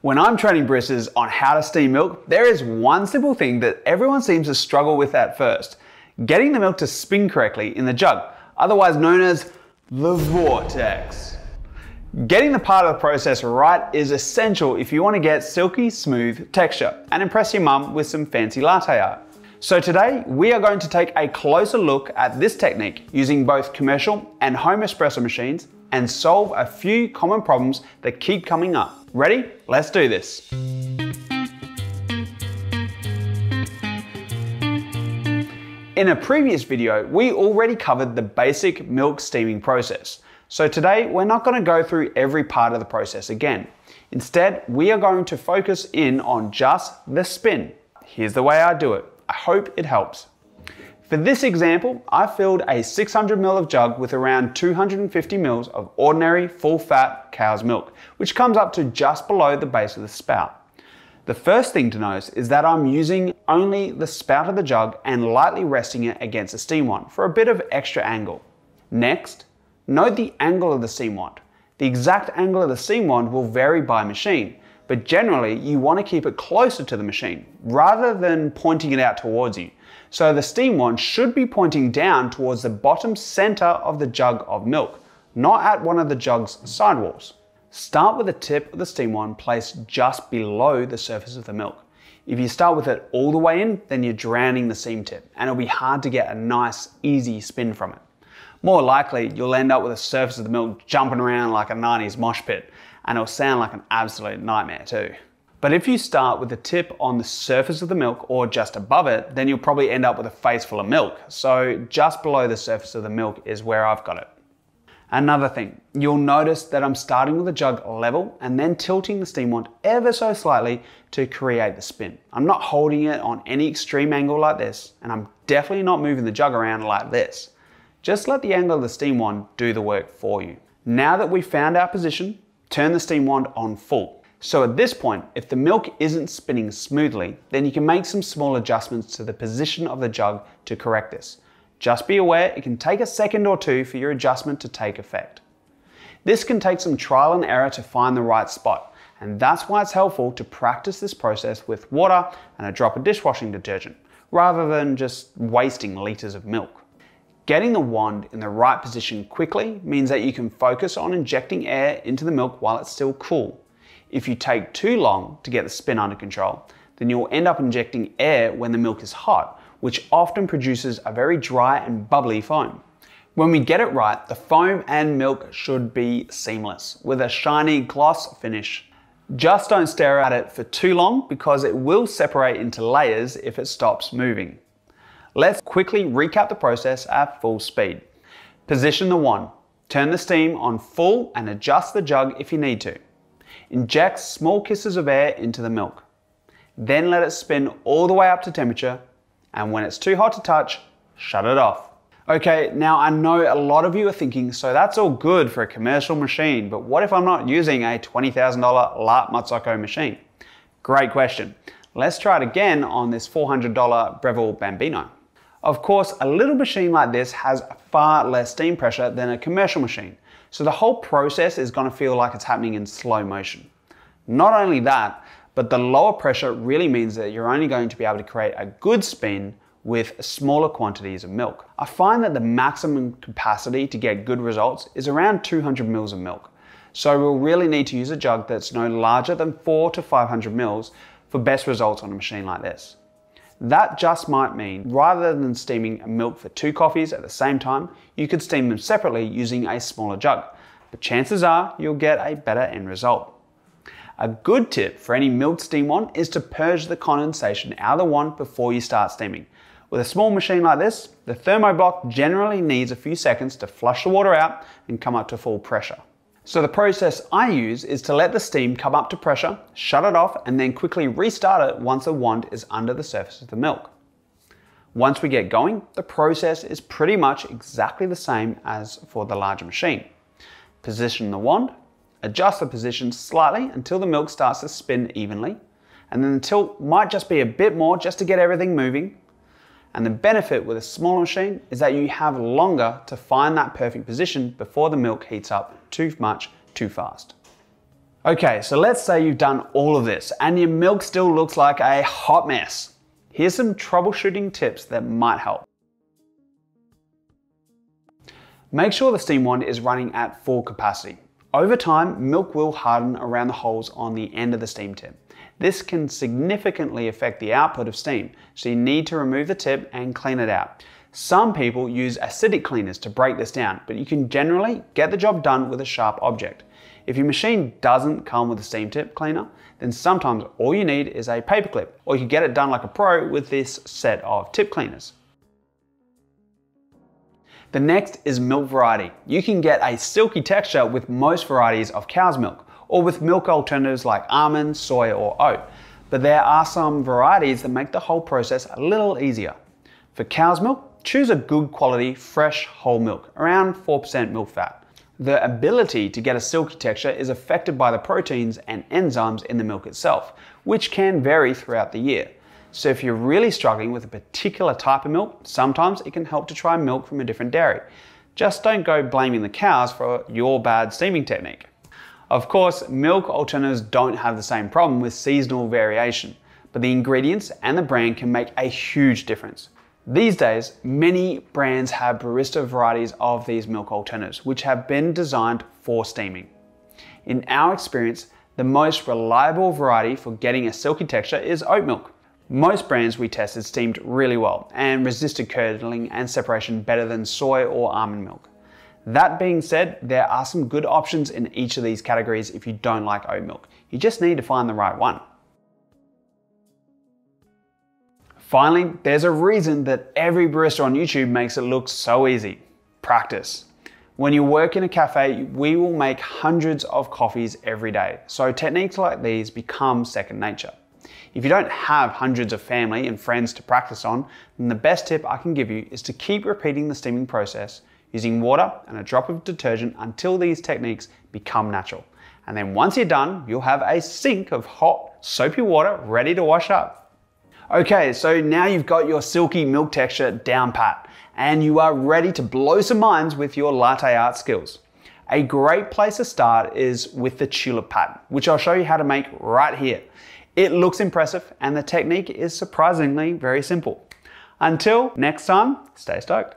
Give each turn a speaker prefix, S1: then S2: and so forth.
S1: When I'm training baristas on how to steam milk, there is one simple thing that everyone seems to struggle with at first: getting the milk to spin correctly in the jug, otherwise known as the vortex. Getting the part of the process right is essential if you want to get silky smooth texture and impress your mum with some fancy latte art. So today we are going to take a closer look at this technique using both commercial and home espresso machines and solve a few common problems that keep coming up. Ready? Let's do this. In a previous video, we already covered the basic milk steaming process. So today, we're not going to go through every part of the process again. Instead, we are going to focus in on just the spin. Here's the way I do it. I hope it helps. For this example, I filled a 600 ml of jug with around 250 ml of ordinary full-fat cow's milk, which comes up to just below the base of the spout. The first thing to notice is that I'm using only the spout of the jug and lightly resting it against the steam wand for a bit of extra angle. Next, note the angle of the steam wand. The exact angle of the steam wand will vary by machine, but generally you want to keep it closer to the machine rather than pointing it out towards you. So the steam wand should be pointing down towards the bottom center of the jug of milk, not at one of the jug's sidewalls. Start with the tip of the steam wand placed just below the surface of the milk. If you start with it all the way in, then you're drowning the steam tip and it'll be hard to get a nice, easy spin from it. More likely, you'll end up with the surface of the milk jumping around like a 90s mosh pit, and it'll sound like an absolute nightmare too. But if you start with the tip on the surface of the milk or just above it, then you'll probably end up with a face full of milk. So just below the surface of the milk is where I've got it. Another thing, you'll notice that I'm starting with the jug level and then tilting the steam wand ever so slightly to create the spin. I'm not holding it on any extreme angle like this, and I'm definitely not moving the jug around like this. Just let the angle of the steam wand do the work for you. Now that we've found our position, turn the steam wand on full. So at this point, if the milk isn't spinning smoothly, then you can make some small adjustments to the position of the jug to correct this. Just be aware it can take a second or two for your adjustment to take effect. This can take some trial and error to find the right spot, and that's why it's helpful to practice this process with water and a drop of dishwashing detergent, rather than just wasting liters of milk. Getting the wand in the right position quickly means that you can focus on injecting air into the milk while it's still cool. If you take too long to get the spin under control, then you'll end up injecting air when the milk is hot, which often produces a very dry and bubbly foam. When we get it right, the foam and milk should be seamless, with a shiny gloss finish. Just don't stare at it for too long because it will separate into layers if it stops moving. Let's quickly recap the process at full speed. Position the wand, turn the steam on full and adjust the jug if you need to. Inject small kisses of air into the milk. Then let it spin all the way up to temperature, and when it's too hot to touch, shut it off. Okay, now I know a lot of you are thinking, so that's all good for a commercial machine, but what if I'm not using a $20,000 La Marzocco machine? Great question. Let's try it again on this $400 Breville Bambino. Of course, a little machine like this has far less steam pressure than a commercial machine, so the whole process is going to feel like it's happening in slow motion. Not only that, but the lower pressure really means that you're only going to be able to create a good spin with smaller quantities of milk. I find that the maximum capacity to get good results is around 200 mils of milk. So we'll really need to use a jug that's no larger than 400 to 500 mils for best results on a machine like this. That just might mean rather than steaming milk for 2 coffees at the same time, you could steam them separately using a smaller jug, but chances are you'll get a better end result. A good tip for any milk steam wand is to purge the condensation out of the wand before you start steaming. With a small machine like this, the thermoblock generally needs a few seconds to flush the water out and come up to full pressure. So the process I use is to let the steam come up to pressure, shut it off, and then quickly restart it once the wand is under the surface of the milk. Once we get going, the process is pretty much exactly the same as for the larger machine. Position the wand, adjust the position slightly until the milk starts to spin evenly, and then the tilt might just be a bit more just to get everything moving. And the benefit with a smaller machine is that you have longer to find that perfect position before the milk heats up too much too fast. Okay, so let's say you've done all of this and your milk still looks like a hot mess. Here's some troubleshooting tips that might help. Make sure the steam wand is running at full capacity. Over time, milk will harden around the holes on the end of the steam tip. This can significantly affect the output of steam, so you need to remove the tip and clean it out. Some people use acidic cleaners to break this down, but you can generally get the job done with a sharp object. If your machine doesn't come with a steam tip cleaner, then sometimes all you need is a paper clip, or you can get it done like a pro with this set of tip cleaners. The next is milk variety. You can get a silky texture with most varieties of cow's milk, or with milk alternatives like almond, soy, or oat. But there are some varieties that make the whole process a little easier. For cow's milk, choose a good quality, fresh whole milk, around 4% milk fat. The ability to get a silky texture is affected by the proteins and enzymes in the milk itself, which can vary throughout the year. So if you're really struggling with a particular type of milk, sometimes it can help to try milk from a different dairy. Just don't go blaming the cows for your bad steaming technique. Of course, milk alternatives don't have the same problem with seasonal variation, but the ingredients and the brand can make a huge difference. These days, many brands have barista varieties of these milk alternatives, which have been designed for steaming. In our experience, the most reliable variety for getting a silky texture is oat milk. Most brands we tested steamed really well and resisted curdling and separation better than soy or almond milk. That being said, there are some good options in each of these categories if you don't like oat milk. You just need to find the right one. Finally, there's a reason that every barista on YouTube makes it look so easy. Practice. When you work in a cafe, we will make hundreds of coffees every day, so techniques like these become second nature. If you don't have hundreds of family and friends to practice on, then the best tip I can give you is to keep repeating the steaming process using water and a drop of detergent until these techniques become natural. And then once you're done, you'll have a sink of hot, soapy water ready to wash up. Okay, so now you've got your silky milk texture down pat, and you are ready to blow some minds with your latte art skills. A great place to start is with the tulip pattern, which I'll show you how to make right here. It looks impressive, and the technique is surprisingly very simple. Until next time, stay stoked.